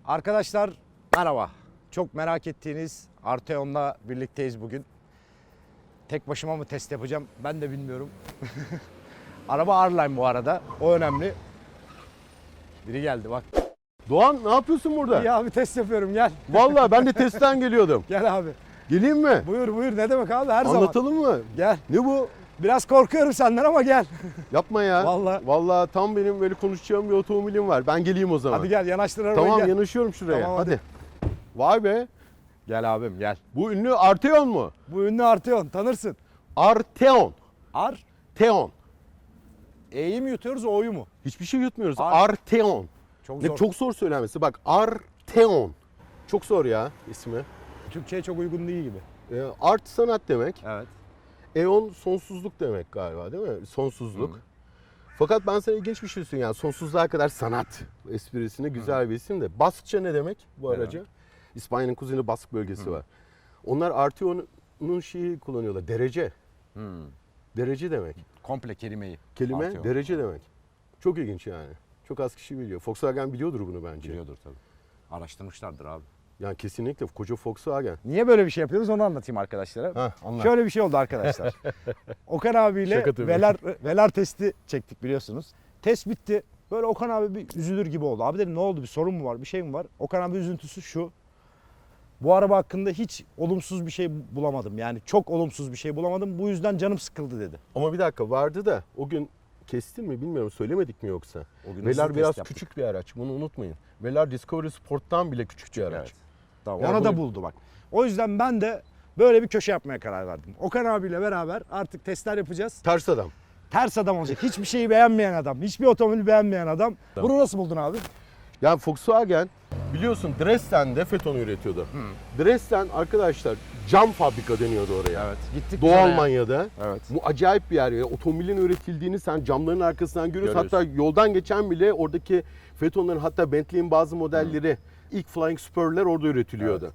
Arkadaşlar merhaba. Çok merak ettiğiniz Arteon'la birlikteyiz bugün. Tek başıma mı test yapacağım ben de bilmiyorum. Araba R-Line bu arada. O önemli. Biri geldi bak. Doğan ne yapıyorsun burada? İyi abi test yapıyorum gel. Vallahi ben de testten geliyordum. Gel abi. Geleyim mi? Buyur ne demek abi her zaman. Anlatalım mı? Gel. Ne bu? Biraz korkuyorum senden ama gel. Yapma ya. Vallahi. Vallahi tam benim böyle konuşacağım bir otomobilim var. Ben geleyim o zaman. Hadi gel yanaştır arabayı Tamam gel. yanaşıyorum şuraya. Tamam, hadi. Vay be. Gel abim gel. Bu ünlü Arteon mu? Bu ünlü Arteon tanırsın. Arteon. Teon. E'yi mi yutuyoruz O'yu mu? Hiçbir şey yutmuyoruz. Ar- Arteon. Çok Ne zor. çok zor söylenmesi. Bak Arteon. Çok zor ya ismi. Türkçe'ye çok uygun değil gibi. Art sanat demek. Evet. Eon sonsuzluk demek galiba değil mi? Sonsuzluk. Hı. Fakat ben sana ilginç bir şey söyleyeyim. Yani sonsuzluğa kadar sanat esprisine güzel bir isim de. Baskça ne demek bu Evet. araca? İspanya'nın kuzeyinde Bask bölgesi var. Onlar Arteon'un şeyi kullanıyorlar. Derece. Derece demek. Komple kelimeyi. Kelime Arteon. derece demek. Çok ilginç yani. Çok az kişi biliyor. Volkswagen biliyordur bunu bence. Biliyordur tabii. Araştırmışlardır abi. Yani kesinlikle koca Volkswagen. Niye böyle bir şey yapıyoruz onu anlatayım arkadaşlara. Hah, anlat. Şöyle bir şey oldu arkadaşlar. Okan abiyle Şaka tabii. velar testi çektik biliyorsunuz. Test bitti. Böyle Okan abi bir üzülür gibi oldu. Abi dedim ne oldu bir sorun mu var bir şey mi var? Okan abi üzüntüsü şu. Bu araba hakkında hiç olumsuz bir şey bulamadım. Yani çok olumsuz bir şey bulamadım. Bu yüzden canım sıkıldı dedi. Ama bir dakika vardı da o gün kestin mi bilmiyorum söylemedik mi yoksa? O gün Velar hızlı biraz test yaptık. küçük bir araç bunu unutmayın. Velar Discovery Sport'tan bile küçük bir araç. Evet. Tamam, Yani onu da bunu- buldu bak. O yüzden ben de böyle bir köşe yapmaya karar verdim. Okan abiyle beraber artık testler yapacağız. Ters adam. Ters adam olacak. Hiçbir şeyi beğenmeyen adam. Hiçbir otomobili beğenmeyen adam. Tamam. Bunu nasıl buldun abi? Yani Volkswagen biliyorsun Dresden'de Phaeton'u üretiyordu. Dresden arkadaşlar cam fabrika deniyordu oraya. Evet. Gittik Doğu biz oraya. Almanya'da. Evet. Bu acayip bir yer. Yani otomobilin üretildiğini sen camların arkasından görüyorsun. Görüyorsun. Hatta yoldan geçen bile oradaki Phaeton'ların hatta Bentley'in bazı modelleri ilk Flying Spur'ler orada üretiliyordu.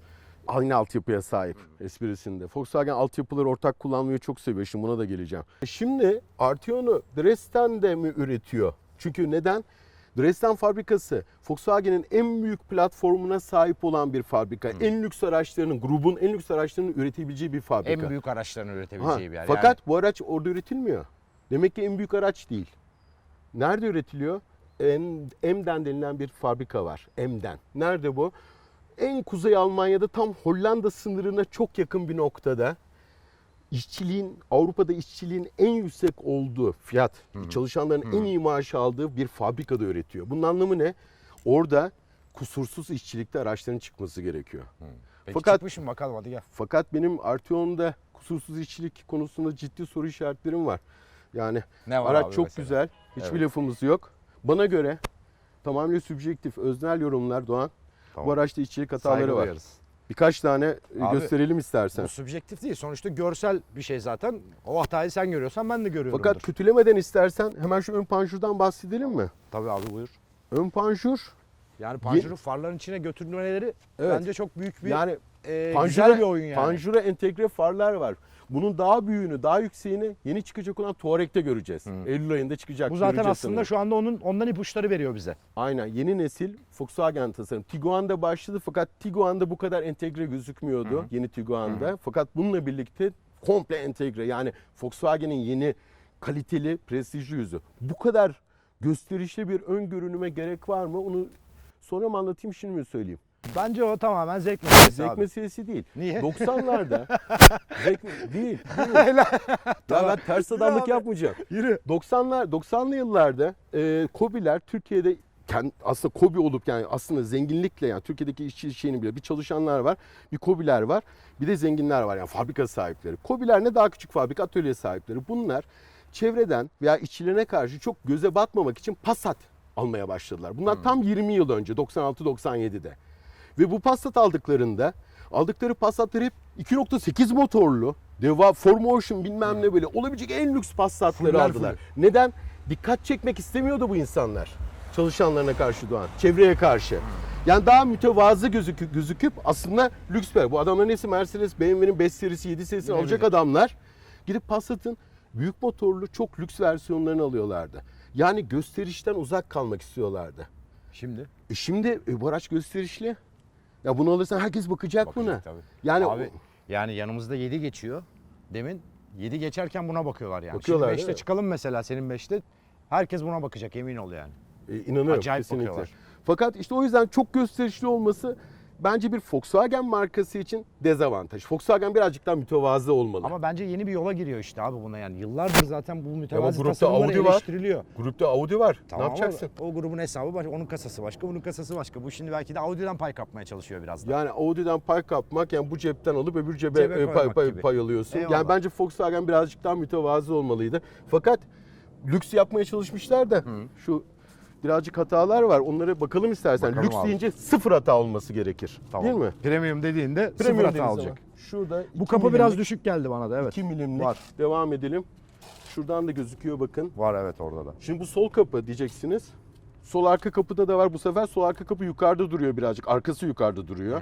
Aynı altyapıya sahip esprisinde. Volkswagen altyapıları ortak kullanmayı çok seviyor. Şimdi buna da geleceğim. Şimdi Arteon'u Dresden'de mi üretiyor? Çünkü neden? Dresden fabrikası Volkswagen'in en büyük platformuna sahip olan bir fabrika. En lüks araçlarının, grubun en lüks araçlarının üretebileceği bir fabrika. En büyük araçların üretebileceği bir yer. Fakat bu araç orada üretilmiyor. Demek ki en büyük araç değil. Nerede üretiliyor? Emden denilen bir fabrika var. Emden. Nerede bu? En kuzey Almanya'da tam Hollanda sınırına çok yakın bir noktada. Avrupa'da işçiliğin en yüksek olduğu fiyat, çalışanların en iyi maaş aldığı bir fabrikada üretiyor. Bunun anlamı ne? Orada kusursuz işçilikte araçların çıkması gerekiyor. Peki Fakat- çıkmışım bakalım hadi gel. Fakat benim Arteon'da kusursuz işçilik konusunda ciddi soru işaretlerim var. Yani Ne var araç abi çok mesela? güzel. Hiçbir Evet. lafımız yok. Bana göre tamamen subjektif, öznel yorumlar Doğan. Tamam. Bu araçta işçilik Saygı hataları var. duyarız. Birkaç tane Abi, gösterelim istersen. Bu subjektif değil. Sonuçta görsel bir şey zaten. O hatayı sen görüyorsan ben de görüyorumdur. Fakat kötülemeden istersen hemen şu ön panjurdan bahsedelim mi? Tabii abi buyur. Ön panjur Yani panjuru farların içine götürmeleri Evet. bence çok büyük bir yani güzel bir oyun yani. panjura entegre farlar var. Bunun daha büyüğünü, daha yükseğini yeni çıkacak olan Touareg'de göreceğiz. Eylül ayında çıkacak. Bu zaten göreceğiz aslında sanırım. şu anda ondan ipuçları veriyor bize. Aynen yeni nesil Volkswagen tasarım. Tiguan'da başladı fakat Tiguan'da bu kadar entegre gözükmüyordu yeni Tiguan'da. Fakat bununla birlikte komple entegre yani Volkswagen'in yeni kaliteli prestijli yüzü. Bu kadar gösterişli bir ön görünüme gerek var mı? Onu sonra mı anlatayım şimdi mi söyleyeyim? Bence o tamamen zevk meselesi Zevk abi. meselesi değil. Niye? 90'larda değil. Tamam. Ya ben ters adamlık abi. yapmayacağım. Yürü. 90'lı yıllarda KOBİ'ler Türkiye'de aslında KOBİ olup yani aslında zenginlikle yani Türkiye'deki işçi şeyini bile bir çalışanlar var, bir KOBİ'ler var, bir de zenginler var yani fabrika sahipleri. KOBİ'ler ne daha küçük fabrika atölye sahipleri. Bunlar çevreden veya işçilerine karşı çok göze batmamak için Passat almaya başladılar. Bunlar tam 20 yıl önce 96-97'de. Ve bu Passat aldıkları Passatlar hep 2.8 motorlu, deva 4Motion bilmem ne böyle olabilecek en lüks Passat'ları Fuller aldılar. Neden? Dikkat çekmek istemiyordu bu insanlar. Çalışanlarına karşı Doğan, çevreye karşı. Yani daha mütevazı gözüküp aslında lüks bir. Bu adamların hepsi Mercedes, BMW'nin 5 serisi, 7 serisini Ne alacak bileyim. adamlar. Gidip Passat'ın büyük motorlu çok lüks versiyonlarını alıyorlardı. Yani gösterişten uzak kalmak istiyorlardı. Şimdi? Şimdi bu araç gösterişli. Ya bunu alırsan herkes bakacak buna. Bakacak tabii. Yani Abi yani yanımızda 7 geçiyor. Demin 7 geçerken buna bakıyorlar yani. Bakıyorlar, Şimdi değil 5'te mi? çıkalım mesela, senin 5'te. Herkes buna bakacak, emin ol yani. inanıyorum Acayip kesinlikle. bakıyorlar. Fakat işte o yüzden çok gösterişli olması bence bir Volkswagen markası için dezavantaj. Volkswagen birazcık daha mütevazı olmalı. Ama bence yeni bir yola giriyor işte abi buna yani. Yıllardır zaten bu mütevazi grupta tasarımlar Audi var. eleştiriliyor. Grupta Audi var. Tamam Ne yapacaksın? ama o grubun hesabı başka, onun kasası başka, bunun kasası başka. Bu şimdi belki de Audi'den pay kapmaya çalışıyor biraz da. Yani Audi'den pay kapmak, yani bu cepten alıp öbür cebe, Cebe koymak gibi. pay alıyorsun. Eyvallah. Yani bence Volkswagen birazcık daha mütevazı olmalıydı. Fakat lüks yapmaya çalışmışlar da şu birazcık hatalar var. Onlara bakalım istersen. Bakalım Lüks abi. deyince sıfır hata olması gerekir. Tamam. Değil mi? Premium dediğinde sıfır Premium hata dediğiniz alacak. zaman Şurada Bu 2 kapı biraz milimlik- düşük geldi bana da, evet. 2 milimlik. Var. Devam edelim. Şuradan da gözüküyor bakın. Var evet, orada da. Şimdi bu sol kapı diyeceksiniz. Sol arka kapıda da var. Bu sefer sol arka kapı yukarıda duruyor birazcık. Arkası yukarıda duruyor.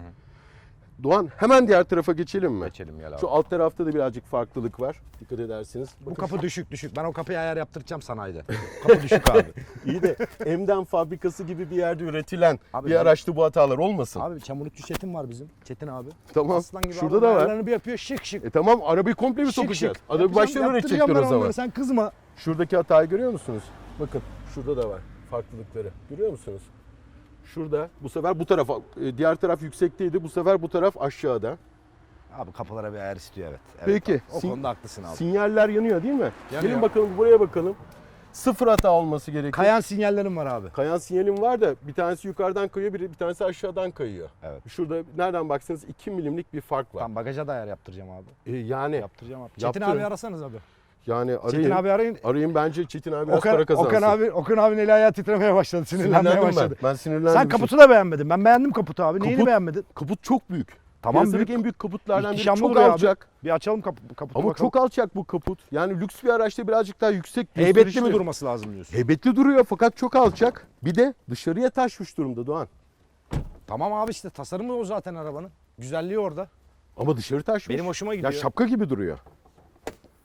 Doğan, hemen diğer tarafa geçelim mi? Geçelim gel abi. Şu alt tarafta da birazcık farklılık var. Dikkat edersiniz. Bu kapı düşük. Ben o kapıyı ayar yaptıracağım sanayide. Kapı düşük abi. İyi de Emden fabrikası gibi bir yerde üretilen Abi bir araçta bu hatalar olmasın. Abi çamurlukçu Çetin var bizim. Çetin abi. Tamam. Aslan gibi Şurada adam, da var. ayarlarını bir yapıyor, şık şık. Tamam, arabayı komple mi sokacağız? Arabayı baştan üretecekler o zaman. Onları, sen kızma. Şuradaki hatayı görüyor musunuz? Bakın şurada da var farklılıkları. Görüyor musunuz? Şurada bu sefer bu tarafa, diğer taraf yüksekteydi. Bu sefer bu taraf aşağıda. Abi kapılara bir ayar istiyor, evet. Peki, Abi. O konuda haklısın abi. Sinyaller yanıyor değil mi? Yanıyor. Gelin bakalım, buraya bakalım. Sıfır hata olması gerekiyor. Kayan sinyallerim var abi. Kayan sinyalim var da bir tanesi yukarıdan kayıyor, bir tanesi aşağıdan kayıyor. Evet. Şurada nereden baksanız 2 milimlik bir fark var. Tam bagaja da ayar yaptıracağım abi. Yani Yaptıracağım abi. Çetin Yaptırın. abi arasanız abi. yani arayın. Çetin abi arayın. Arayın, bence Çetin abi biraz para kazansın. Okan abinin eli ayağı titremeye başladı. Sinirlenmeye Sinirlendim başladı. ben. Ben sinirlendim. Sen kaputu da beğenmedin. Ben beğendim kaputu abi. Neyini Kaput- beğenmedin? Kaput çok büyük. Tamam, Piyasadaki büyük. en büyük kaputlardan biri, İhtişamlı çok duruyor abi. alçak. Bir açalım kaputu Ama bakalım. çok alçak bu kaput. Yani lüks bir araçta birazcık daha yüksek. Heybetli gösterişli. mi durması lazım diyorsun? Heybetli duruyor fakat çok alçak. Bir de dışarıya taşmış durumda Doğan. Tamam abi, işte tasarımı o zaten arabanın. Güzelliği orada. Ama dışarı taşmış. Benim hoşuma Ya gidiyor. şapka gibi duruyor.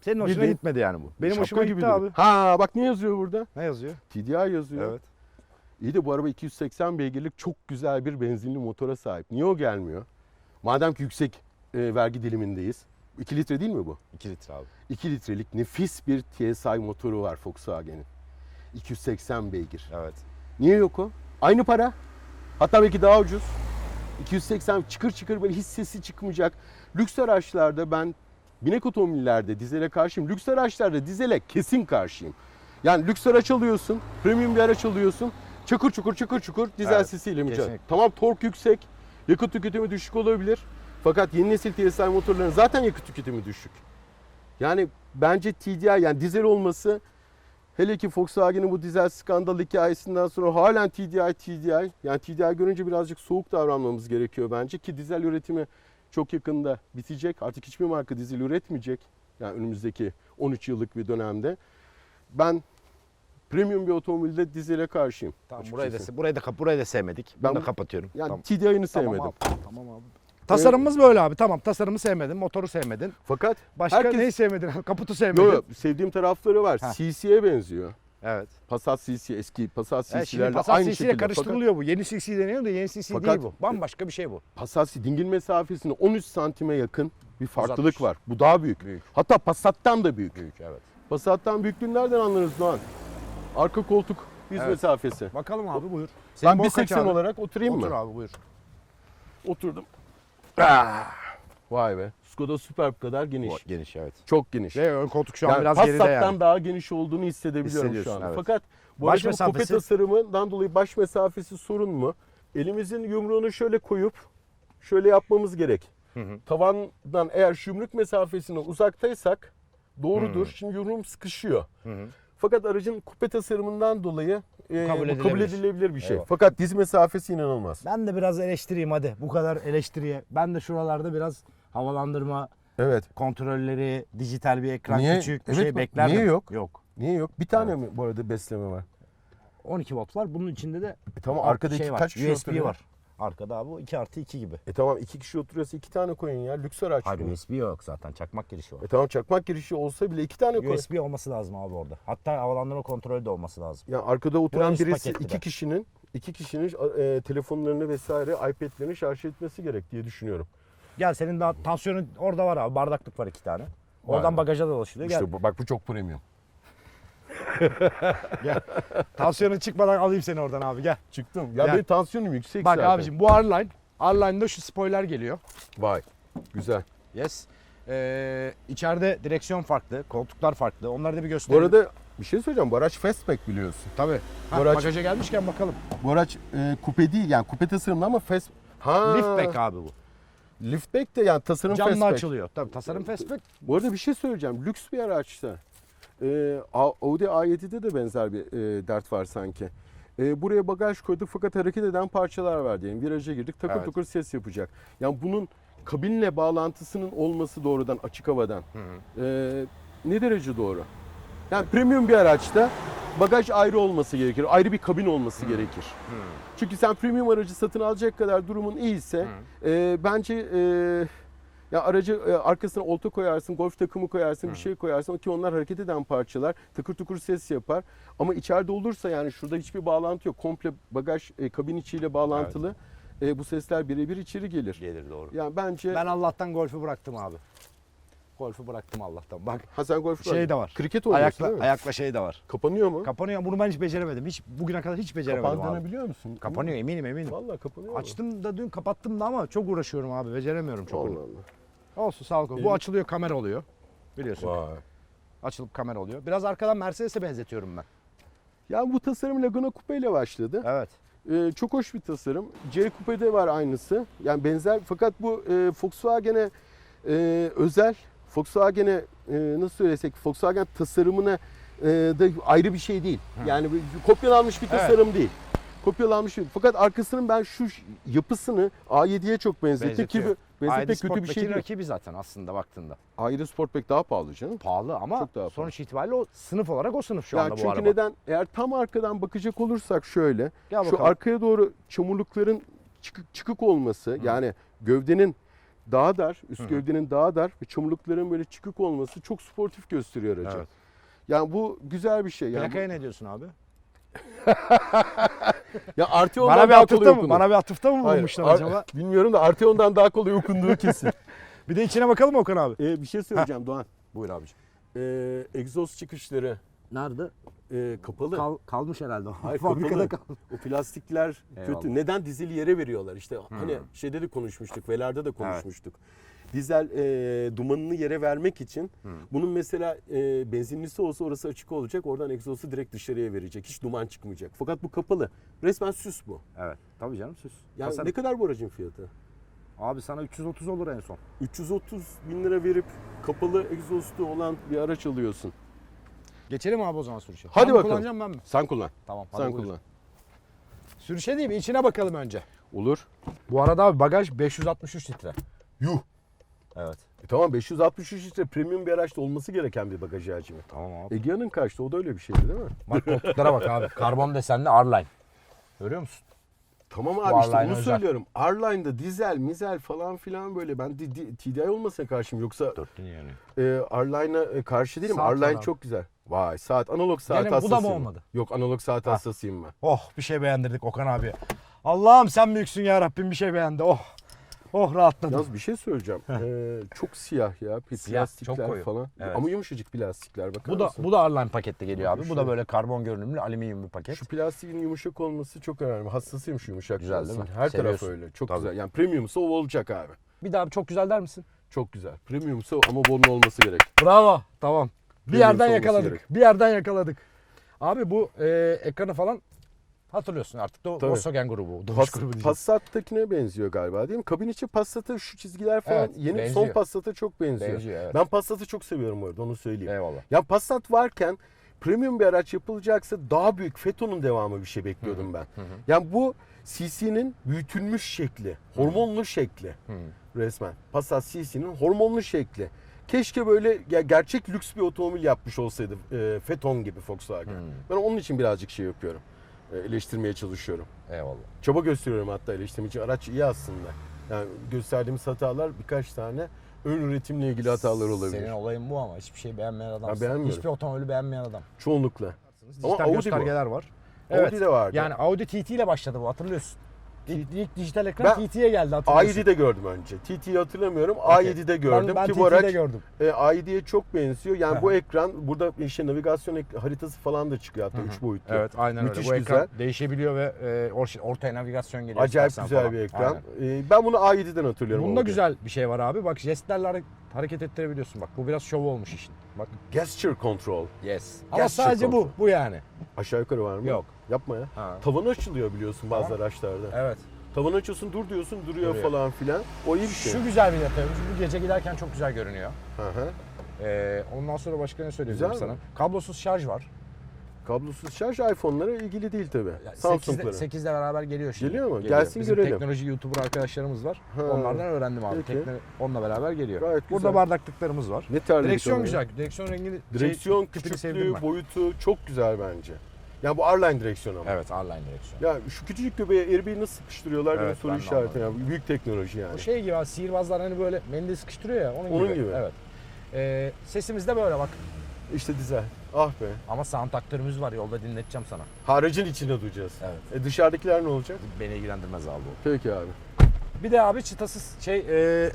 Senin hoşuna Bildiğin- gitmedi yani bu. Benim Şapka hoşuma gibi gitti duruyor. abi. Ha bak, ne yazıyor burada? Ne yazıyor? TDI yazıyor. Evet. İyi de bu araba 280 beygirlik çok güzel bir benzinli motora sahip. Niye o gelmiyor? Madem ki yüksek vergi dilimindeyiz. 2 litre değil mi bu? 2 litre abi. 2 litrelik nefis bir TSI motoru var Volkswagen'in. 280 beygir. Evet. Niye yok o? Aynı para. Hatta belki daha ucuz. 280 çıkır çıkır, böyle hiç sesi çıkmayacak. Lüks araçlarda ben binek otomobillerde dizele karşıyım. Lüks araçlarda dizele kesin karşıyım. Yani lüks araç alıyorsun, premium bir araç alıyorsun. Çakır çukur çakır çukur dizel Evet, sesiyle mücadele. kesinlikle. Tamam, tork yüksek, yakıt tüketimi düşük olabilir. Fakat yeni nesil TSI motorların zaten yakıt tüketimi düşük. Yani bence TDI, yani dizel olması, hele ki Volkswagen'in bu dizel skandal hikayesinden sonra halen TDI. Yani TDI görünce birazcık soğuk davranmamız gerekiyor bence ki dizel üretimi çok yakında bitecek. Artık hiçbir marka dizel üretmeyecek. Yani önümüzdeki 13 yıllık bir dönemde. Ben premium bir otomobilde dizele karşıyım. Tamam, açıkçası. burayı da sevmedik. Ben- Bunu da kapatıyorum. Yani Tamam. TDI'ni sevmedim. Tamam abi. Tamam abi. Tasarımımız böyle abi. Tamam, tasarımı sevmedin, motoru sevmedin. Fakat Başka herkes... neyi sevmedin? Kaputu sevmedin. Yo, sevdiğim tarafları var. Ha. CC'ye benziyor. Evet. Passat CC, eski Passat Şimdi CC'lerle Passat aynı CC ile şekilde. karıştırılıyor bu. Yeni CC deniyor da yeni CC Fakat- değil bu. Bambaşka bir şey bu. Passat dingil mesafesinde 13 santime yakın bir farklılık Uzatmış. var. Bu daha büyük. Büyük. Hatta Passat'tan da büyük. Büyük, evet. Passat'tan büyüklüğünü nereden anlarız Doğan? Arka koltuk yüz Evet. mesafesi. Bakalım abi, buyur. Ben boy kaç 1.80 abi? olarak oturayım Otur mı? abi, buyur. Oturdum. Ah, vay be. Skoda Superb kadar geniş. Geniş, evet. Çok geniş. Ve ön koltuk şu an Yani biraz geride Passat'tan yani. daha geniş olduğunu hissedebiliyorum şu Hissediyorsun, an. evet. Fakat bu Baş aracın kupe mesafesi- tasarımından dolayı baş mesafesi sorun mu? Elimizin yumruğunu şöyle koyup şöyle yapmamız gerek. Tavandan eğer şu yumruk mesafesine uzaktaysak doğrudur. Şimdi yumruğum sıkışıyor. Fakat aracın kupe tasarımından dolayı Kabul bu kabul edilebilir. edilebilir bir şey. Eyvallah. Fakat diz mesafesi inanılmaz. Ben de biraz eleştireyim hadi. Bu kadar eleştiriye. Ben de şuralarda biraz havalandırma Evet. kontrolleri, dijital bir ekran, Niye? küçük bir Evet, şey bak, beklerdim. niye yok? Yok. Niye yok? Bir tane mi bu arada besleme var? 12 volt var. Bunun içinde de Tamam, alt arkada iki, var. kaç kişi USB oturuyor? var. Arkada abi 2+2 gibi. Tamam, 2 kişi oturuyorsa 2 tane koyun ya. Lüks araç. Hayır, bu. USB yok zaten. Çakmak girişi var. Tamam, çakmak girişi olsa bile 2 tane koy. USB olması lazım abi orada. Hatta havalandırma kontrolü de olması lazım. Yani arkada oturan üst birisi, paketli 2 de. kişinin iki kişinin telefonlarını vesaire iPad'lerini şarj etmesi gerek diye düşünüyorum. Gel senin daha tansiyonun orada var abi. Bardaklık var 2 tane. Oradan Vay. bagaja da ulaşılıyor. Gel. İşte bak bu çok premium. Gel. Tansiyonun çıkmadan alayım seni oradan abi gel. Çıktım. Ya Gel. benim tansiyonum yüksek Bak zaten. abicim bu R-Line. R-Line'da şu spoiler geliyor. Vay. Güzel. Yes. İçeride direksiyon farklı, koltuklar farklı. Onları da bir Bu gösterelim. arada bir şey söyleyeceğim. Bu araç fastback biliyorsun. Tabii. Ha, Bu araç- bagaja gelmişken bakalım. Bu araç kupe değil yani kupe tasarımlı ama fast... Ha. Liftback abi bu. Liftback de yani tasarım Camla fastback. açılıyor. Tabii tasarım fastback. Bu arada bir şey söyleyeceğim. Lüks bir araçta. Audi A7'de de benzer bir dert var sanki. Buraya bagaj koyduk fakat hareket eden parçalar var diyelim. Viraja girdik takır Evet. tukur ses yapacak. Yani bunun kabinle bağlantısının olması doğrudan açık havadan. Ne derece doğru? Yani premium bir araçta bagaj ayrı olması gerekir. Ayrı bir kabin olması gerekir. Çünkü sen premium aracı satın alacak kadar durumun iyiyse bence ya aracı arkasına olta koyarsın, golf takımı koyarsın, bir şey koyarsın ki onlar hareket eden parçalar tıkır tıkır ses yapar. Ama içeride olursa yani şurada hiçbir bağlantı yok. Komple bagaj kabin içiyle bağlantılı. Bu sesler birebir içeri gelir. Gelir doğru. Yani bence Ben Allah'tan golfü bıraktım abi. Golfü bıraktım Allah'tan. Bak Hasan golf şey de var. Kriket oynuyorsun değil mi? Ayakla şey de var. Kapanıyor mu? Kapanıyor. Bunu ben hiç beceremedim. Hiç bugüne kadar hiç beceremedim Kapandığını abi. biliyor musun? Kapanıyor eminim. Vallahi kapanıyor mu? Açtım da dün kapattım da ama çok uğraşıyorum abi. Beceremiyorum çok. Allah onu. Allah. Olsun sağlık olsun. Bu açılıyor kamera oluyor. Biliyorsun. Vay. Açılıp kamera oluyor. Biraz arkadan Mercedes'e benzetiyorum ben. Yani bu tasarım Laguna Coupe ile başladı. Evet. Çok hoş bir tasarım. C Coupe'de var aynısı. Yani benzer fakat bu Volkswagen'e özel. Volkswagen'e nasıl söylesek Volkswagen tasarımına da ayrı bir şey değil. Yani kopyalanmış bir tasarım değil. Kopyalanmış bir. Fakat arkasının ben şu yapısını A7'ye çok benzettim ki benzetmek kötü bir şey değil. rakibi zaten aslında baktığında. A7 Sportback daha pahalı canım. Pahalı ama Çok daha pahalı. sonuç itibariyle o sınıf olarak o sınıf şu Yani anda bu çünkü araba. neden? Eğer tam arkadan bakacak olursak şöyle. Gel Şu bakalım. arkaya doğru çamurlukların çıkık olması yani gövdenin daha dar, üst gövdenin daha dar ve çamurlukların böyle çıkık olması çok sportif gösteriyor aracı. Evet. Yani bu güzel bir şey. Yani Plakaya ne diyorsun abi? ya artı Bana ondan bir daha atıfta kolay mı? okunur. Bana bir atıfta mı Hayır, bulmuşlar acaba? Bilmiyorum da artı ondan daha kolay okunduğu kesin. Bir de içine bakalım mı Okan abi? Bir şey söyleyeceğim Doğan. Buyur abiciğim. Egzoz çıkışları Nerede? kapalı. Kalmış herhalde. Hayır, Fabrikada kapalı. kalmış. O plastikler Eyvallah. kötü. Neden dizili yere veriyorlar? İşte hani şeyde de konuşmuştuk, Velar'da da konuşmuştuk. Dizel dumanını yere vermek için bunun mesela benzinlisi olsa orası açık olacak. Oradan egzozu direkt dışarıya verecek. Hiç duman çıkmayacak. Fakat bu kapalı. Resmen süs bu. Evet. Tabii canım süs. Yani Tasarım. ne kadar bu aracın fiyatı? Abi sana 330 olur en son. 330 bin lira verip kapalı egzozlu olan bir araç alıyorsun. Geçelim abi o zaman sürüşe. Hadi Sen mi bakalım. kullanacaksın ben mi? Sen kullan. Tamam hadi Sen buyur. kullan. Sürüşe değil mi? İçine bakalım önce. Olur. Bu arada abi bagaj 563 litre. Yuh. Evet. Tamam 563 litre premium bir araçta olması gereken bir bagaj hacmi. Tamam abi. Egea'nın kaçtı? O da öyle bir şeydi değil mi? Bak koltuklara bak abi. Karbon desenli R-Line. Görüyor musun? Tamam Bu abi işte R-Line onu özel. söylüyorum. R-Line'da dizel, mizel falan filan böyle. Ben TDI olmasına karşıyım. Yoksa 4000 yani. R-Line'a karşı değilim. Saat var R-Line abi. çok güzel. Vay saat, analog saat Gene bu da hastasıyım. mı olmadı? Yok analog saat hastasıyım ben. Oh bir şey beğendirdik Okan abi. Allah'ım sen büyüksün ya Rabbim bir şey beğendi. Oh. Oh rahatladım. Yalnız bir şey söyleyeceğim. Çok siyah ya. Plastikler çok koyu. falan. Evet. Ama yumuşacık plastikler bakar Bu da mısın? bu da R-Line pakette geliyor abi. Bu Şöyle. da böyle karbon görünümlü alüminyum bir paket. Şu plastiğin yumuşak olması çok önemli. Hassasıyım şu yumuşak Güzel olmasına. değil mi? Her Seviyorsun. taraf öyle. Çok Tabii. güzel. Yani premiumsa o olacak abi. Bir daha çok güzel der misin? Çok güzel. Premiumsa ama bunun olması gerek. Bravo. Tamam. Bir Premium yerden olması yakaladık. gerek. Bir yerden yakaladık. Abi bu ekranı falan hatırlıyorsun artık. Tabii. Volkswagen grubu. Dodge grubu diyeceğim. Passat'takine benziyor galiba değil mi? Kabin içi Passat'a şu çizgiler falan Evet, yeni benziyor. son Passat'a çok benziyor. Benziyor, evet. Ben Passat'ı çok seviyorum orada onu söyleyeyim. Eyvallah. Ya Passat varken premium bir araç yapılacaksa daha büyük Fetto'nun devamı bir şey bekliyordum ben. Yani bu CC'nin büyütülmüş şekli, hormonlu şekli resmen. Passat CC'nin hormonlu şekli. Keşke böyle gerçek lüks bir otomobil yapmış olsaydı Phaeton gibi Volkswagen. Ben onun için birazcık şey yapıyorum. Eleştirmeye çalışıyorum. Eyvallah. Çaba gösteriyorum hatta eleştirmek için. Araç iyi aslında. Yani gösterdiğimiz hatalar birkaç tane ön üretimle ilgili hatalar olabilir. Senin olayın bu ama hiçbir şey beğenmeyen adamsın. beğenmiyorum. Hiçbir otomobili beğenmeyen adam. Çoğunlukla. Dijital Audi bu. göstergeler var. Evet. Audi de vardı. Yani Audi TT ile başladı bu, hatırlıyorsun. İlk dijital ekran Ben TT'ye geldi, hatırlıyorsun. A7'de gördüm önce. TT'yi hatırlamıyorum. Okey. A7'de gördüm Ben ki TT'de bu araç gördüm. A7'ye çok benziyor. Yani Hı bu hı. ekran burada işte navigasyon haritası falan da çıkıyor hatta 3 boyutlu. Evet, aynen Müthiş öyle. Bu güzel. ekran değişebiliyor ve ortaya navigasyon geliyor. Acayip istersen güzel falan. bir ekran. Aynen. Ben bunu A7'den hatırlıyorum. Bunda Audi. güzel bir şey var abi. Bak, jestlerle hareket ettirebiliyorsun. Bak, bu biraz şov olmuş işin. Bak. Gesture control. Yes. Ama Gesture sadece control. bu yani. Aşağı yukarı var mı? Yok. Yapma ya. Ha. Tavanı açılıyor biliyorsun bazı Tamam. araçlarda. Evet. Tavanı açıyorsun dur diyorsun duruyor Duruyor. falan filan. O iyi bir şey. Şu güzel bir detay. Bu gece giderken çok güzel görünüyor. Hı hı. Ondan sonra başka ne söyleyebilirim Güzel sana? mi? Kablosuz şarj var. Kablosuz şarj iPhone'lara ilgili değil tabii. Yani Samsung'lara. 8'le beraber geliyor şimdi. Geliyor mu? Gelsin Bizim görelim. teknoloji YouTuber arkadaşlarımız var. Ha. Onlardan öğrendim abi. Peki. Onunla beraber geliyor. Gayet Burada güzel. bardaklıklarımız var. Ne terledik Direksiyon ama ya. güzel. Direksiyon rengini Direksiyon tipini sevdim küçüklüğü, ben. boyutu çok güzel bence. Ya bu R-Line direksiyon ama. Evet, R-Line direksiyon. Ya şu küçücük göbeğe airbag'i nasıl sıkıştırıyorlar Evet, benim soru ben de işareti. anlamadım. Ya. Büyük teknoloji yani. O şey gibi abi, sihirbazlar hani böyle mendil sıkıştırıyor ya, Onun gibi. Evet. Sesimiz de böyle bak. İşte dizel. Ah be. Ama sound aktörümüz var, yolda dinleteceğim sana. Haracın içine duyacağız. Evet. Dışarıdakiler ne olacak? Beni ilgilendirmez abi bu. Peki abi. Bir de abi çıtasız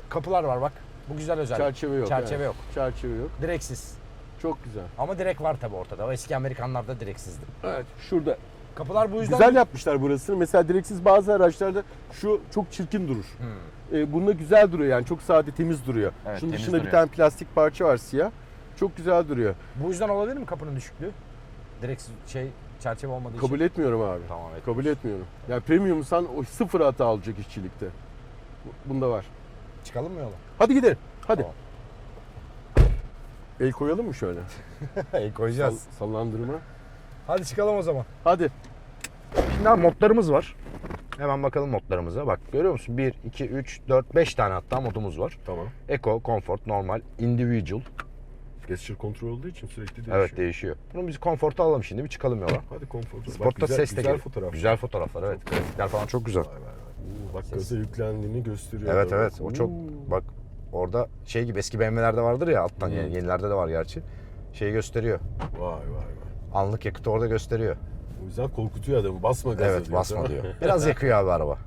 kapılar var bak. Bu güzel özellik. Çerçeve yok. Çerçeve yok. Çerçeve yok. Direksiz. Çok güzel. Ama direk var tabi ortada. O eski Amerikanlarda direksizdi. Evet. Şurada. Kapılar bu yüzden... Güzel yapmışlar burasını. Mesela direksiz bazı araçlarda şu çok çirkin durur. Bunda güzel duruyor yani. Çok sade, temiz duruyor. Evet, Şunun temiz dışında bir duruyor. tane plastik parça var siyah. Çok güzel duruyor. Bu yüzden olabilir mi kapının düşüklüğü? Direksiz çerçeve olmadığı için. Kabul etmiyorum abi. Tamam, evet. Kabul etmiyorum. Yani premiumsan o sıfır hata alacak işçilikte. Bunda var. Çıkalım mı yola? Hadi gidelim. Hadi. Tamam. El koyalım mı şöyle? Koyacağız. Sallandırma. Hadi çıkalım o zaman. Hadi. Şimdi abi modlarımız var. Hemen bakalım modlarımıza. Bak, görüyor musun? 1, 2, 3, 4, 5 tane hatta modumuz var. Tamam. Eco, Comfort, Normal, Individual. Gesture kontrol olduğu için sürekli değişiyor. Evet, değişiyor. Bunu biz Comfort'a alalım şimdi. Bir çıkalım yola. Hadi konfor. Sportta ses de güzel geliyor. fotoğraf. Güzel fotoğraflar, evet. Grafikler falan çok güzel. Bak gaza yüklendiğini gösteriyor. Evet böyle. evet, o çok, bak orada şey gibi, eski BMW'lerde vardır ya alttan, yani yenilerde de var gerçi. Şeyi gösteriyor. Vay vay vay. Anlık yakıtı orada gösteriyor. O yüzden korkutuyor adamı. Basma gaza Evet, diyor, basma değil diyor. mi? Biraz yakıyor abi araba.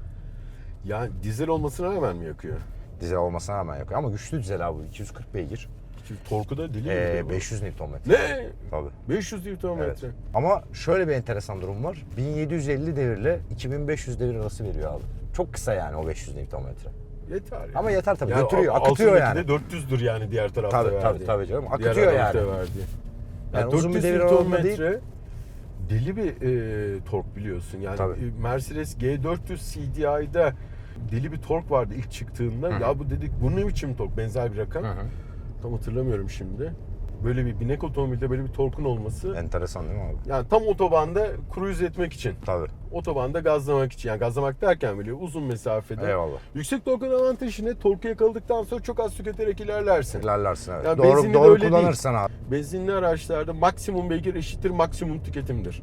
Yani dizel olmasına rağmen mi yakıyor? Dizel olmasına rağmen yakıyor ama güçlü dizel abi, 240 beygir. Çünkü torku da deli gibi. 500 Nm. Ne? Tabii. 500 Nm. Evet. Ama şöyle bir enteresan durum var. 1750 devirle 2500 devir arası veriyor abi. Çok kısa yani o 500 Nm. Yeter ya. Ama yeter tabii. Yani Götürüyor, akıtıyor altındaki yani. de 400'dür yani diğer tarafta Tabii, verdiği. tabii canım. Diğer Akıtıyor araçta yani. verdiği. Yani uzun bir 400 devir Nm aralığında değil. deli bir tork biliyorsun. Yani Tabii. Mercedes G400 CDI'da deli bir tork vardı ilk çıktığında. Hı hı. Ya bu dedik bu ne biçim tork? Benzer bir rakam. Hı hı. Tam hatırlamıyorum şimdi. Böyle bir binek otomobilde böyle bir torkun olması. Enteresan değil mi abi? Yani tam otobanda cruise etmek için. Tabii. Otobanda gazlamak için. Yani gazlamak derken böyle uzun mesafede. Eyvallah. Yüksek torkun avantajı ne? Torku yakaladıktan sonra çok az tüketerek ilerlersin. İlerlersin evet. Ya Doğru, benzinli de doğru öyle kullanırsan abi. Benzinli araçlarda maksimum beygir eşittir maksimum tüketimdir.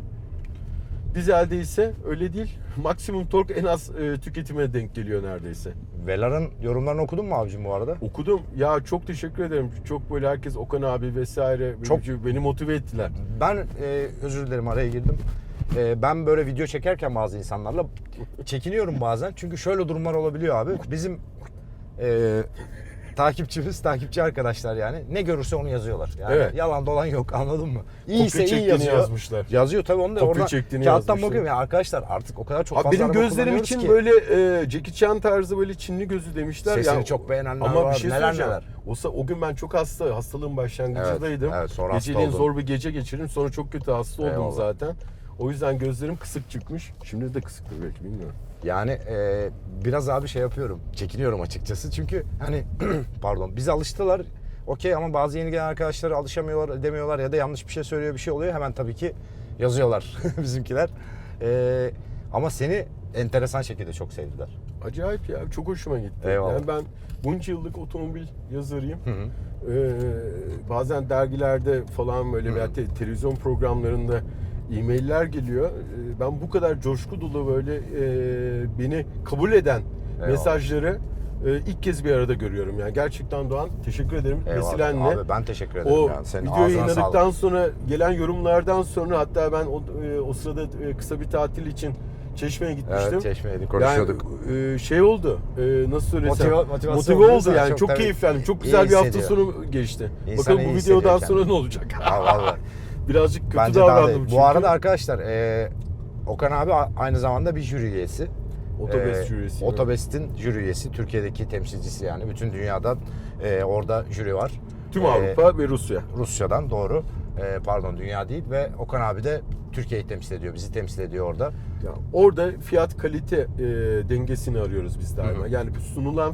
Dizelde ise öyle değil. Maksimum tork en az tüketime denk geliyor neredeyse. Velar'ın yorumlarını okudun mu abicim bu arada? Okudum. Ya çok teşekkür ederim. Çok böyle herkes Okan abi vesaire Çok- beni motive ettiler. Ben özür dilerim, araya girdim. Ben böyle video çekerken bazı insanlarla çekiniyorum bazen. Çünkü şöyle durumlar olabiliyor abi. Bizim takipçi arkadaşlar yani. Ne görürse onu yazıyorlar. Yani Evet. yalan dolan yok, anladın mı? İyiyse Kopya iyi çektiğini yazıyor. yazmışlar. Yazıyor tabii, onu da Kopya oradan çektiğini kağıttan yazmışlar. bakıyorum ya arkadaşlar, artık o kadar çok Abi fazla benim araba gözlerim kullanıyoruz için ki. böyle Jackie Chan tarzı böyle Çinli gözü demişler. Sesini ya, çok beğenenler ama var. bir şey Neler söyleyeceğim. neler. O gün ben çok hastalığın başlangıcındaydım. Evet, sonra hasta Geceliğin oldun. zor bir gece geçirdim. Sonra çok kötü hasta oldum Eyvallah. zaten. O yüzden gözlerim kısık çıkmış. Şimdi de kısıktır belki, bilmiyorum. Yani biraz abi şey yapıyorum. Çekiniyorum açıkçası. Çünkü hani pardon, bize alıştılar. Okey, ama bazı yeni gelen arkadaşları alışamıyorlar, edemiyorlar ya da yanlış bir şey söylüyor, bir şey oluyor. Hemen tabii ki yazıyorlar bizimkiler. Ama seni enteresan şekilde çok sevdiler. Acayip ya. Çok hoşuma gitti. Eyvallah. Yani ben bunca yıllık otomobil yazarıyım. Hı hı. Bazen dergilerde falan böyle veya televizyon programlarında e-mailler geliyor. Ben bu kadar coşku dolu böyle beni kabul eden Eyvallah. mesajları ilk kez bir arada görüyorum. Yani gerçekten Doğan, teşekkür ederim. Eyvallah. Vesilenle. Abi ben teşekkür ederim. O Yani. Senin videoyu ağzına yayınladıktan sağlık. sonra gelen yorumlardan sonra, hatta ben o sırada kısa bir tatil için Çeşme'ye gitmiştim. Evet, Çeşme'ydi, konuşuyorduk. Yani şey oldu, nasıl söylesem, Motive motive oldu oldu. yani. Çok tabii keyiflendim. Çok güzel iyi bir hafta hissediyor. sonu geçti. İnsan Bakalım iyi bu hissediyor videodan kendini. sonra ne olacak? Ha, vallahi. Birazcık kötü Bence daha davrandım değil. çünkü. Bu arada arkadaşlar Okan abi aynı zamanda bir jüri üyesi. Otobest jürisi. Otobest'in jüri üyesi. Türkiye'deki temsilcisi yani. Bütün dünyadan orada jüri var. Tüm Avrupa ve Rusya. Rusya'dan doğru. Pardon, dünya değil ve Okan abi de Türkiye'yi temsil ediyor. Bizi temsil ediyor orada. Ya orada fiyat kalite dengesini arıyoruz biz daima. Yani sunulan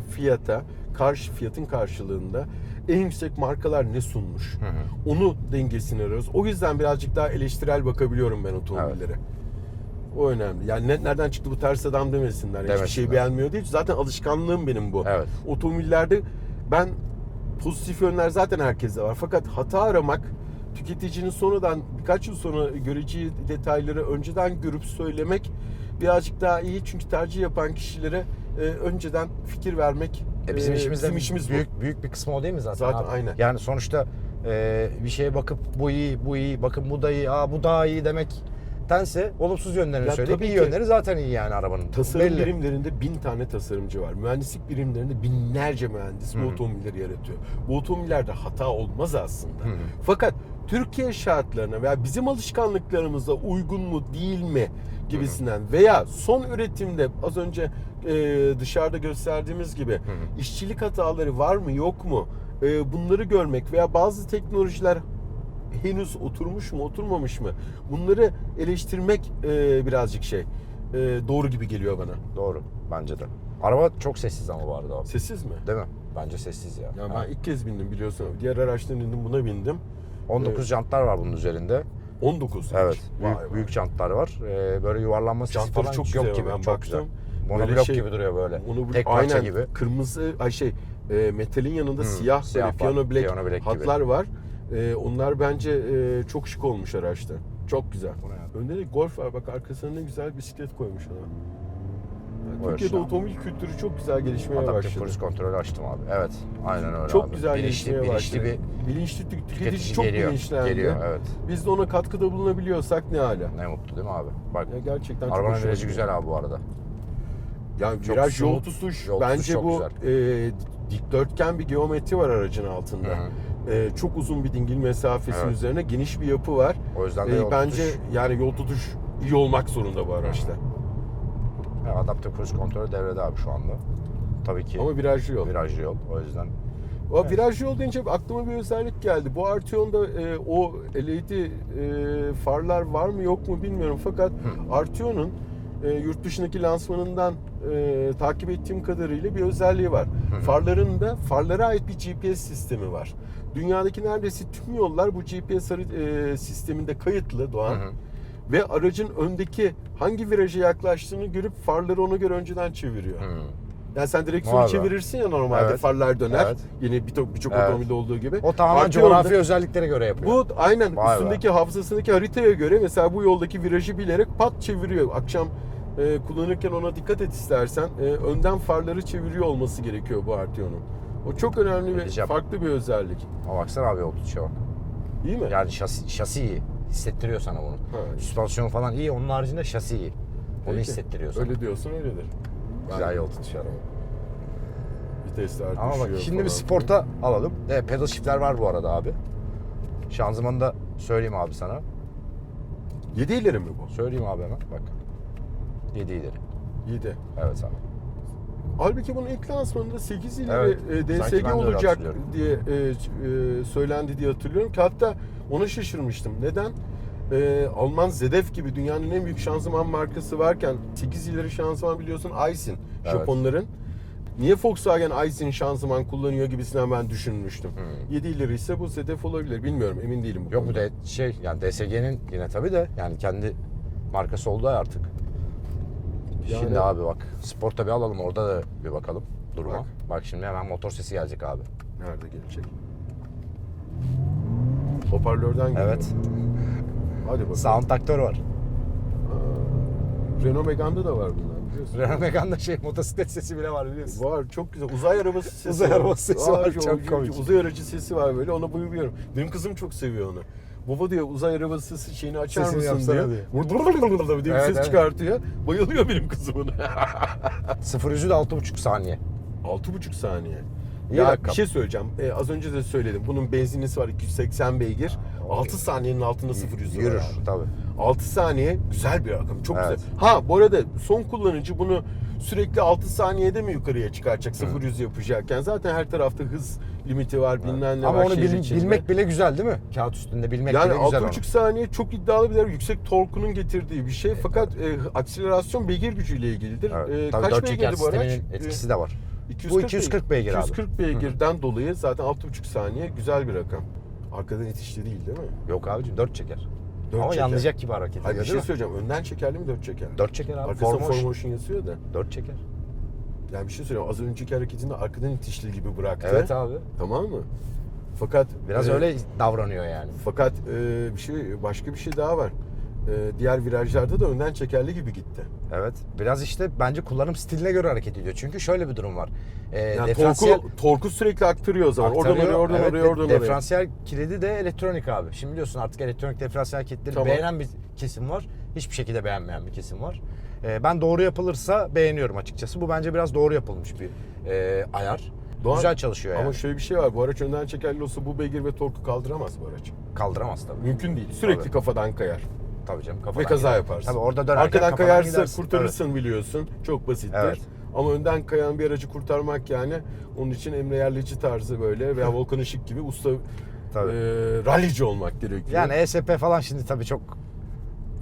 fiyatın karşılığında en yüksek markalar ne sunmuş? Onu dengesini arıyoruz. O yüzden birazcık daha eleştirel bakabiliyorum ben otomobillere. O önemli. Yani nereden çıktı bu ters adam demesinler. Hiçbir Demesinler. şey beğenmiyor değil. Zaten alışkanlığım benim bu. Evet. Otomobillerde ben pozitif yönler zaten herkeste var. Fakat hata aramak, tüketicinin sonradan birkaç yıl sonra göreceği detayları önceden görüp söylemek birazcık daha iyi. Çünkü tercih yapan kişilere önceden fikir vermek Bizim işimizde bizim işimiz büyük bir kısmı o değil mi zaten? Zaten abi? aynen. Yani sonuçta bir şeye bakıp bu iyi, bakın bu da iyi, bu daha iyi demektense olumsuz yönlerini Ya söyleyip tabii iyi ki. yönleri zaten iyi yani arabanın. Tasarım Belli. birimlerinde 1000 tane tasarımcı var. Mühendislik birimlerinde binlerce mühendis bu otomobilleri yaratıyor. Bu otomobillerde hata olmaz aslında. Fakat Türkiye şartlarına veya bizim alışkanlıklarımıza uygun mu değil mi gibisinden veya son üretimde az önce dışarıda gösterdiğimiz gibi işçilik hataları var mı yok mu, bunları görmek veya bazı teknolojiler henüz oturmuş mu oturmamış mı, bunları eleştirmek birazcık doğru gibi geliyor bana. Doğru bence de. Araba çok sessiz ama bu arada abi. Sessiz mi? Değil mi? Bence sessiz ya. Ya Ha. ben ilk kez bindim biliyorsun. Diğer araçtan indim, buna bindim. 19 jantlar var bunun üzerinde. 19. Evet. Vay vay. Büyük jantlar var. Böyle yuvarlanma sesi Jantları falan çok hiç güzel yok gibi. ama ben çok baktım. güzel. Böyle Monoblok gibi duruyor böyle. Tek parça aynen, gibi. kırmızı metalin yanında siyah siyah böyle var. piyano black Piyano black hatlar var. Onlar bence çok şık olmuş araçta. Çok güzel. Bu ne ya? Önde de Golf var. Bak arkasına ne güzel bisiklet koymuş ona. Yani Buyur Türkiye'de şu an. otomobil kültürü çok güzel gelişmeye Adaptif başladı. cruise kontrolü açtım abi. Evet. Aynen öyle Çok abi. güzel bilinçli gelişmeye başladı. bir Bilinçli tüketici tüketici çok geliyor. bilinçlendi. Geliyor evet. Biz de ona katkıda bulunabiliyorsak ne hala. Ne mutlu değil mi abi? Bak Ya gerçekten çok arabanın hoşuma virajı gidiyor. güzel abi bu arada. Yani Çok viraj, yol smooth, tutuş, yol tutuş bence çok bu güzel. dikdörtgen bir geometri var aracın altında. Çok uzun bir dingil mesafesinin Evet. üzerine geniş bir yapı var. O yüzden de yol Bence tutuş. yani yol tutuş iyi olmak zorunda bu araçta. Yani adaptif cruise kontrolü devrede abi şu anda. Tabii ki Ama virajlı yol. virajlı yol. O yüzden O virajlı yol deyince aklıma bir özellik geldi. Bu Arteon'da o LED farlar var mı yok mu bilmiyorum. Fakat Arteon'un yurt dışındaki lansmanından takip ettiğim kadarıyla bir özelliği var. Farlarında farlara ait bir GPS sistemi var. Dünyadaki neredeyse tüm yollar bu GPS sisteminde kayıtlı Doğan. Ve aracın öndeki hangi viraja yaklaştığını görüp farları ona göre önceden çeviriyor. Yani sen direksiyonu Vay be. çevirirsin ya normalde, Evet. farlar döner. Evet. Yine birçok Evet. otomobilde olduğu gibi. o tamamen Arteon'da coğrafi özelliklere göre yapıyor. bu aynen Vay be. üstündeki hafızasındaki haritaya göre mesela bu yoldaki virajı bilerek pat çeviriyor. Akşam kullanırken ona dikkat et istersen. Önden farları çeviriyor olması gerekiyor bu Arteon'un. O çok önemli ve Edeceğim. farklı bir özellik. Ama baksana abi yol tutuşa bak. İyi mi? Yani şasi iyi. Hissettiriyor sana bunu. Ha. Süspansiyon falan iyi. Onun haricinde şasi iyi. Onu Peki. hissettiriyor sana. Öyle diyorsun öyledir. Güzel yol tutuşu araba. Vitesler Ama bak düşüyor şimdi bir falan. sporta alalım. Pedal shift'ler var bu arada abi. Şanzımanı da söyleyeyim abi sana. 7 ileri mi bu? Söyleyeyim abi hemen bak. 7 ileri. 7. Evet abi. Halbuki bunun ilk lansmanında 8 ileri Evet. Sanki DSG ben de öyle olacak hatırlıyorum. diye söylendi diye hatırlıyorum ki hatta ona şaşırmıştım. Neden? Alman ZF gibi dünyanın en büyük şanzıman markası varken 8 ileri şanzıman biliyorsun Aisin Evet. Japonların. Niye Volkswagen Aisin şanzıman kullanıyor gibisinden ben düşünmüştüm. 7 ileri ise bu ZF olabilir. Bilmiyorum, emin değilim bu Yok bu konuda. da yani DSG'nin yine tabii de yani kendi markası oldu ya artık. Yani- Şimdi abi bak sporta bir alalım orada da bir bakalım duruma. Bak. Bak şimdi hemen motor sesi gelecek abi. Nerede gelecek? Hoparlörden geliyor. Evet. Hadi bakalım. Sound aktör var. Renault Megane'da da var bunlar biliyorsun. Renault Megane'da motosiklet sesi bile var biliyorsun. Var çok güzel. Uzay arabası sesi Uzay var. arabası sesi var, çok komik. Uzay aracı sesi var böyle ona bayılıyorum. Benim kızım çok seviyor onu. Baba diyor uzay arabası şeyini açar Sesini mısın yapsana diyor. diyor. Diye bir Evet, ses evet. çıkartıyor. Bayılıyor benim kızım ona. 0-100'ü de 6,5 saniye. 6,5 saniye. İyi Ya rakam. bir şey söyleyeceğim. Az önce de söyledim. Bunun benzinlisi var 280 beygir. 6 saniyenin altında 0-100 var. Yürür abi. tabii. 6 saniye güzel bir rakam. Çok Evet. güzel. Ha bu arada son kullanıcı bunu sürekli 6 saniyede mi yukarıya çıkaracak 0-100 yapacakken? Zaten her tarafta hız limiti var bilmem ne Ama var. onu şehir içinde. bilmek bile güzel değil mi? Kağıt üstünde bilmek yani bile güzel 6,5 saniye çok iddialı bir değer. Yüksek torkunun getirdiği bir şey. Fakat akselerasyon beygir gücüyle ilgilidir. Evet. Tabii Kaç 4 çeker beygirdi bu araç? sisteminin etkisi de var. 240 Bu 240 beygir abi. 240 beygirden dolayı zaten 6,5 saniye güzel bir rakam. Arkadan itişli değil mi? Yok abicim 4 çeker. Dört Ama çeker. yanlayacak gibi hareket Hayır, ediyor bir şey değil mi? söyleyeceğim. Önden çekerli mi 4 çeker? 4 çeker abi. Arkasında Formotion. Formotion yazıyor da. 4 çeker. Yani bir şey söyleyeyim. Az önceki hareketinde arkadan itişli gibi bıraktı. Evet abi. Tamam mı? Fakat Biraz öyle davranıyor yani. Fakat başka bir şey daha var. Diğer virajlarda da önden çekerli gibi gitti. Evet. Biraz işte bence kullanım stiline göre hareket ediyor. Çünkü şöyle bir durum var. Yani Diferansiyel torku sürekli aktarıyor o zaman. Oradan aktarıyor. oraya, oradan Evet, oraya, oradan oraya. Diferansiyel kilidi de elektronik abi. Şimdi biliyorsun artık elektronik diferansiyel kilitleri Tamam. beğenen bir kesim var. Hiçbir şekilde beğenmeyen bir kesim var. Ben doğru yapılırsa beğeniyorum açıkçası. Bu bence biraz doğru yapılmış bir ayar. Doğan, Güzel çalışıyor yani. Ama şöyle bir şey var. Bu araç önden çekerli olsa bu beygir ve torku kaldıramaz bu araç. Kaldıramaz tabii. Mümkün değil. Sürekli Tabii. kafadan kayar. Tabii canım. Ve Kafadan kaza gider. yaparsın. Tabii orada dönerken Arkadan kafadan kayarsa gidersin. kurtarırsın biliyorsun. Çok basittir. Evet. Ama önden kayan bir aracı kurtarmak yani onun için Emre Yerlici tarzı böyle veya Volkan Işık gibi usta Tabii. rallici olmak gerekiyor. Yani ESP falan şimdi tabii çok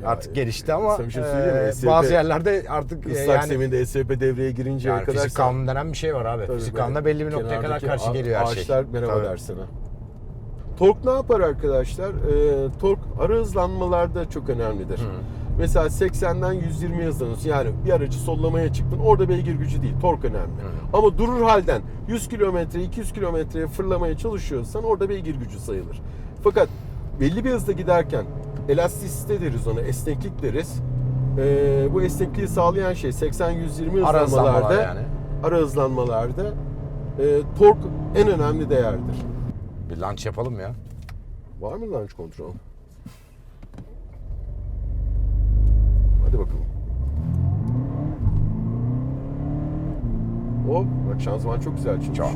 artık gelişti ama sana bir şey söyleyeyim mi? ESP bazı yerlerde artık Islak yani zeminde ESP devreye girinceye yani kadar fizik kanunu denen bir şey var abi. Tabii Fizik böyle kanununa belli bir noktaya kadar kenardaki karşı geliyor her şey. Ağaçlar merhaba Tabii. der sana. Tork ne yapar arkadaşlar? Tork ara hızlanmalarda çok önemlidir. Mesela 80'den 120 hızlanıyorsun. Yani bir aracı sollamaya çıktın. Orada beygir gücü değil. Tork önemli. Ama durur halden 100 kilometre, 200 kilometreye fırlamaya çalışıyorsan orada beygir gücü sayılır. Fakat belli bir hızda giderken elastisite deriz ona, esneklik deriz. Bu esnekliği sağlayan şey 80-120 Ara hızlanmalar hızlanmalarda, yani. ara hızlanmalarda tork en önemli değerdir. Bir launch yapalım ya. Var mı launch kontrol? Hadi bakalım. Hop, bak şanzıman çok güzel çalışıyor.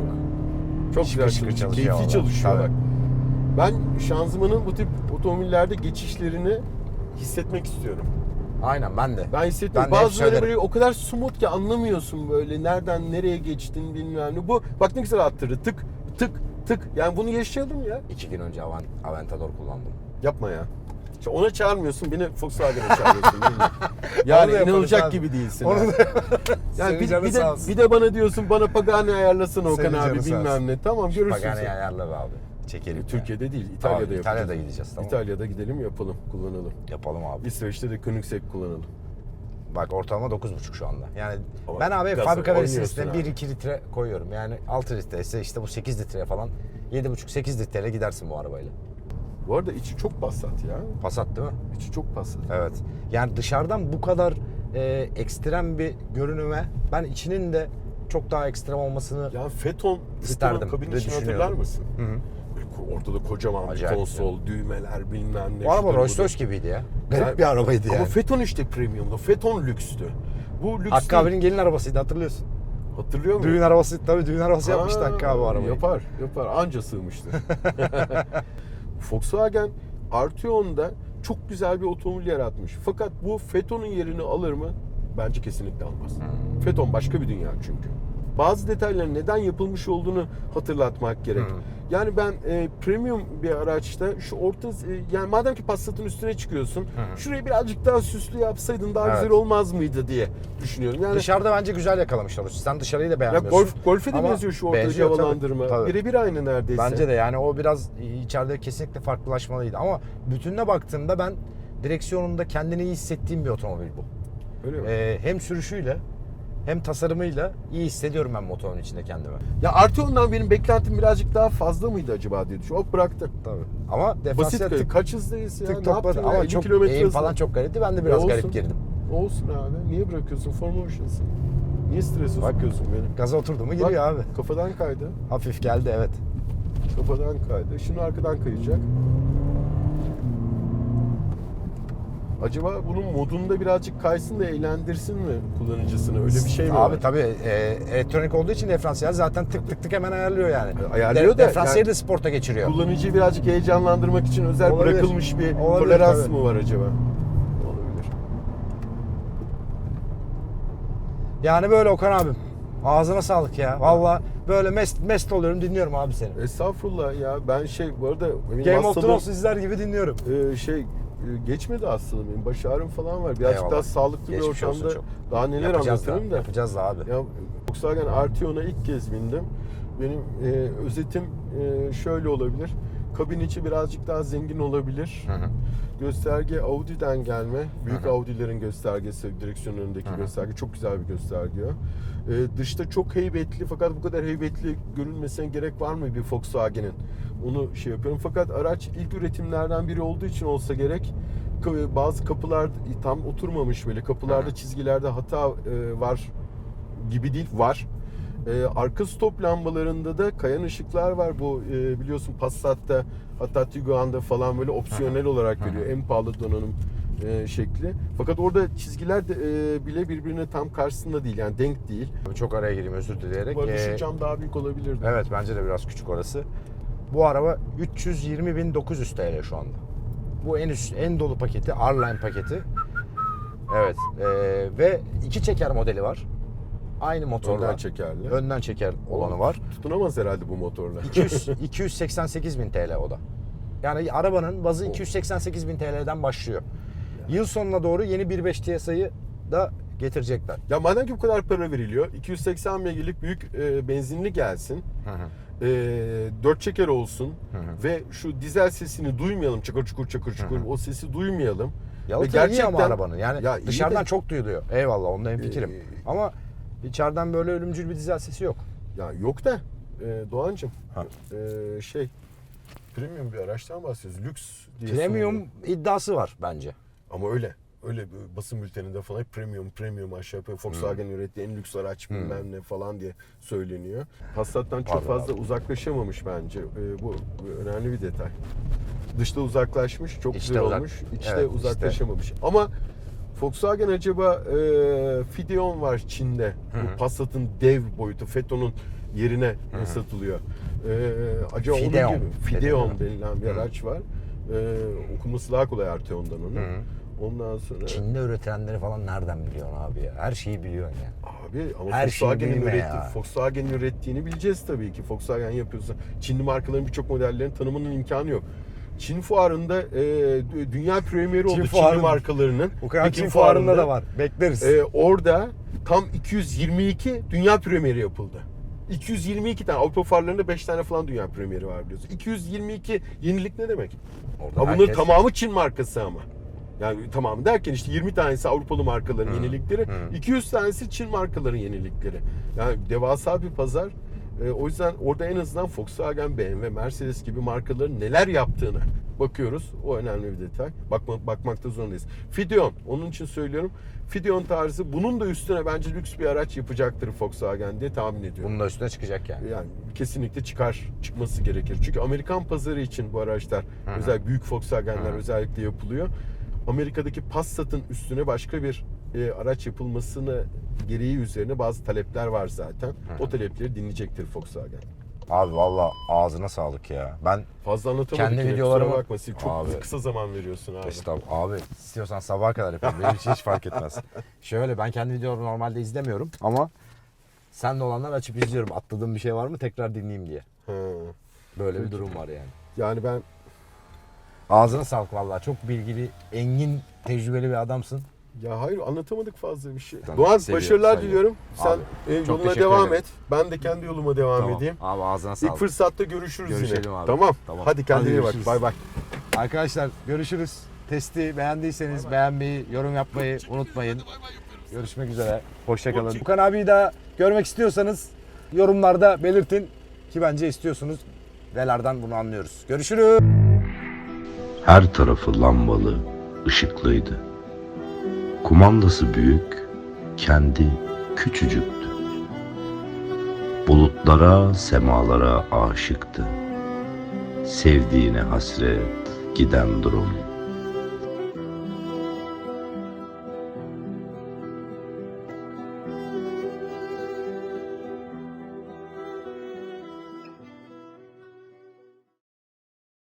Çok Şıkır güzel şıkır çalışıyor. çalışıyor Keyifli vallahi. çalışıyor Tabii. bak. Ben şanzımanın bu tip otomobillerde geçişlerini hissetmek istiyorum. Aynen ben de. Ben hissetmiyorum. Ben de hep Bazıları söylerim. böyle o kadar smooth ki anlamıyorsun böyle nereden nereye geçtin bilmem ne. Bu bak ne güzel attırdı. Tık tık tık. Yani bunu yaşayalım ya. 2 gün önce Aventador kullandım. Yapma ya. İşte ona çağırmıyorsun, beni Volkswagen'e çağırıyorsun. Değil mi? Onu da Yani yaparız inanılacak abi. gibi değilsin. Onu ha. da Yani Senin canın sağ olsun. bir de bana diyorsun bana Pagani ayarlasın Okan Senin abi canın sağ olsun. bilmem ne. Tamam görürsün Pagani sen. ayarla be abi. Çekelim. Türkiye'de değil, Tamam, İtalya'da yapacağız. İtalya'da gideceğiz tamam. İtalya'da gidelim yapalım, kullanalım. Yapalım abi. İsveç'te de Koenigsegg kullanalım. Bak ortalama 9,5 şu anda. Yani Ama ben abi gaza fabrika verisinin oynuyorsun üstüne abi. 1-2 litre koyuyorum. Yani 6 litre ise işte bu 8 litreye falan 7,5-8 litreyle gidersin bu arabayla. Bu arada içi çok Passat ya. Passat değil mi? İçi çok Passat. Evet. Yani dışarıdan bu kadar ekstrem bir görünüme ben içinin de çok daha ekstrem olmasını Ya Phaeton İsterdim kabin ve içini hatırlar düşünüyorum. mısın? Hı hı. Böyle ortada kocaman Acayip bir konsol, düğmeler bilmem ne. O araba şudur Rolls budur. Royce gibiydi ya. Garip Yani- bir arabaydı yani. Ama Phaeton işte premiumdu. Phaeton lükstü. Bu lüks Hakkı değil. abinin gelin arabasıydı hatırlıyorsun. Hatırlıyor musun? Düğün arabası tabii düğün arabası yapmıştı Hakkı abi o arabayı. Yapar. Anca sığmıştı. Volkswagen Arteon'da çok güzel bir otomobil yaratmış. Fakat bu Phaeton'un yerini alır mı? Bence kesinlikle almaz. Phaeton başka bir dünya çünkü. Bazı detayların neden yapılmış olduğunu hatırlatmak gerek. Yani ben premium bir araçta şu orta yani madem ki Passat'ın üstüne çıkıyorsun, şurayı birazcık daha süslü yapsaydın daha Evet. güzel olmaz mıydı diye düşünüyorum. Yani Dışarıda bence güzel yakalamışlar. Sen dışarıyı da ya beğenmiyorsun. Golf'e de Ama benziyor şu ortadaki benziyor tabii, havalandırma. tabii. Birebir aynı neredeyse. Bence de yani o biraz içeride kesinlikle farklılaşmalıydı. Ama bütününe baktığımda ben direksiyonunda kendini iyi hissettiğim bir otomobil bu. Öyle mi? Hem sürüşüyle hem tasarımıyla iyi hissediyorum ben motorun içinde kendimi. Ya Arteon'dan benim beklentim birazcık daha fazla mıydı acaba diye düşünüyorum. Hop bıraktı. Tabii. Ama Basit diferansiyel tık kaç hızdayız ya? tık Ne topladı. yaptın ya? Ama 50 çok kilometre eğim hızla. falan çok garipti. Ben de biraz olsun. garip girdim. Olsun abi. Niye bırakıyorsun? Formation'sın. Niye strese Bak. sokuyorsun beni? Gaza oturdu mu Bak, giriyor abi. kafadan kaydı. Hafif geldi evet. Kafadan kaydı. Şimdi arkadan kayacak. Acaba bunun modunda birazcık kaysın da eğlendirsin mi kullanıcısını? Öyle bir şey mi Abi var? tabii elektronik olduğu için diferansiyel zaten tık tık tık hemen ayarlıyor yani. Ayarlıyor da Diferansiyeli yani de sporta geçiriyor. kullanıcıyı birazcık heyecanlandırmak için özel Olabilir. bırakılmış bir Olabilir, tolerans tabii. mı var acaba? Olabilir. Yani böyle Okan abim. Ağzına sağlık ya. Valla böyle mest oluyorum dinliyorum abi seni. Estağfurullah ya. Ben bu arada benim Game of hastalığım, Thrones izler gibi dinliyorum. geçmedi hastalığım. Benim baş ağrım falan var. Birazcık Eyvallah. daha sağlıklı Geçmiş bir olsun ortamda çok. daha neler Yapacağız anlatırım da. Yapacağız da abi. Ya Volkswagen Arteon'a ilk kez bindim. Benim özetim şöyle olabilir. Kabin içi birazcık daha zengin olabilir. Hı hı. Gösterge Audi'den gelme. Büyük Hı hı. Audi'lerin göstergesi, direksiyon önündeki Hı hı. gösterge. Çok güzel bir gösterge o. Dışta çok heybetli fakat bu kadar heybetli görünmesine gerek var mı bir Volkswagen'in? Onu şey yapıyorum. Fakat araç ilk üretimlerden biri olduğu için olsa gerek bazı kapılar tam oturmamış böyle. Kapılarda, Hı hı. çizgilerde hata var gibi değil, var. Arka stop lambalarında da kayan ışıklar var. Bu biliyorsun Passat'ta, hatta Tiguan'da falan böyle opsiyonel olarak veriyor. En pahalı donanım şekli. Fakat orada çizgiler de bile birbirine tam karşısında değil, yani denk değil. Çok araya gireyim özür dileyerek. Bu arada şu cam daha büyük olabilirdi. Evet bence de biraz küçük orası. Bu araba 320.900 TL şu anda. Bu en dolu paketi, R-Line paketi. Evet. Ve 2 çeker modeli var. Aynı motorla. Önden çekerli. Önden çeker olanı var. Tutunamaz herhalde bu motorla. 288.000 TL o da. Yani arabanın bazı 288.000 TL'den başlıyor. Yıl sonuna doğru yeni 1.5 TSI'yi da getirecekler. Ya madem ki bu kadar para veriliyor, 280 beygirlik büyük benzinli gelsin. Hı hı. 4 çeker olsun Hı hı. ve şu dizel sesini duymayalım, çakır çukur çakır çukur, Hı hı. o sesi duymayalım. Yalıtım Ve iyi ama arabanın. Yani Ya iyi dışarıdan de- çok duyuluyor. Eyvallah onda hemfikirim. Ama içeriden böyle ölümcül bir dizel sesi yok. Ya yok da Doğancığım Ha. premium bir araçtan bahsediyoruz. Lüks diye Premium sunuyor. iddiası var bence. Ama öyle bir basın bülteninde falan premium aşağı yukarı Volkswagen ürettiği en lüks araç bilmem ne falan diye söyleniyor. Passat'tan çok Pardon fazla abi. uzaklaşamamış bence. Bu önemli bir detay. Dışta uzaklaşmış, çok İçte güzel olmuş. İçte evet, uzaklaşamamış. Ama Volkswagen acaba Fideon var Çin'de. Bu Passat'ın dev boyutu, Fetto'nun yerine satılıyor. Acaba Fideon. onun gibi Fideon Fideon. denilen bir araç var. Okunması daha kolay Arteon'dan onun. Hı. Ondan sonra Çin'de üretilenleri falan nereden biliyorsun abi ya? Her şeyi biliyorsun ya. abi ama Her şeyi bilme ya. Volkswagen'in ürettiğini bileceğiz tabii ki. Volkswagen yapıyorsa Çinli markaların birçok modellerini tanımanın imkanı yok. Çin fuarında dünya premieri oldu Çinli fuarında- markalarının. Ukrayna Pekin Çin fuarında da var. Bekleriz. Orada tam 222 dünya premieri yapıldı. 222 tane. Avrupa fuarlarında 5 tane falan dünya premieri var biliyorsun. 222 yenilik ne demek? Orada Ha, bunların herkes- tamamı Çin markası ama. Yani tamamı derken işte 20 tanesi Avrupalı markaların yenilikleri, 200 tanesi Çin markaların yenilikleri. Yani devasa bir pazar. O yüzden orada en azından Volkswagen, BMW, Mercedes gibi markaların neler yaptığını bakıyoruz. O önemli bir detay. Bakmakta zorundayız. Fideon, onun için söylüyorum. Fideon tarzı bunun da üstüne bence lüks bir araç yapacaktır Volkswagen diye tahmin ediyorum. Bunun da üstüne çıkacak yani. Yani kesinlikle çıkması gerekir. Çünkü Amerikan pazarı için bu araçlar, özel büyük Volkswagen'ler özellikle yapılıyor. Amerika'daki Passat'ın üstüne başka bir araç yapılmasını gereği üzerine bazı talepler var zaten. O talepleri dinleyecektir Volkswagen. Abi valla ağzına sağlık ya. Ben Fazla anlatamadık kendi yine, videolarımı... kusura bakma. Çok Abi, kısa zaman veriyorsun abi. estağfurullah. Abi istiyorsan sabaha kadar yapalım. Benim için hiç fark etmez. Şöyle ben kendi videolarımı normalde izlemiyorum ama sen de olanlar açıp izliyorum. Atladığım bir şey var mı tekrar dinleyeyim diye. Ha. Böyle bir durum var yani. Yani ben Ağzına sağlık vallahi. Çok bilgili, engin, tecrübeli bir adamsın. ya hayır anlatamadık fazla bir şey. Ben Doğan seviyorum, başarılar saygı. diliyorum. Sen Abi, çok yoluna teşekkür devam ederim. et. Ben de kendi yoluma devam edeyim. Abi ağzına sağlık. İlk fırsatta görüşürüz Görüşelim yine. abi. Tamam. Tamam. Hadi kendine Hadi iyi bak. görüşürüz. Bay bay. Arkadaşlar görüşürüz. Testi beğendiyseniz beğenmeyi, yorum yapmayı unutmayın. Görüşmek üzere. Hoşçakalın. Okan abiyi daha görmek istiyorsanız yorumlarda belirtin ki bence istiyorsunuz. Velardan bunu anlıyoruz. Görüşürüz. Her tarafı lambalı, ışıklıydı. Kumandası büyük, kendi küçücüktü. Bulutlara, semalara aşıktı. Sevdiğine hasret, giden durum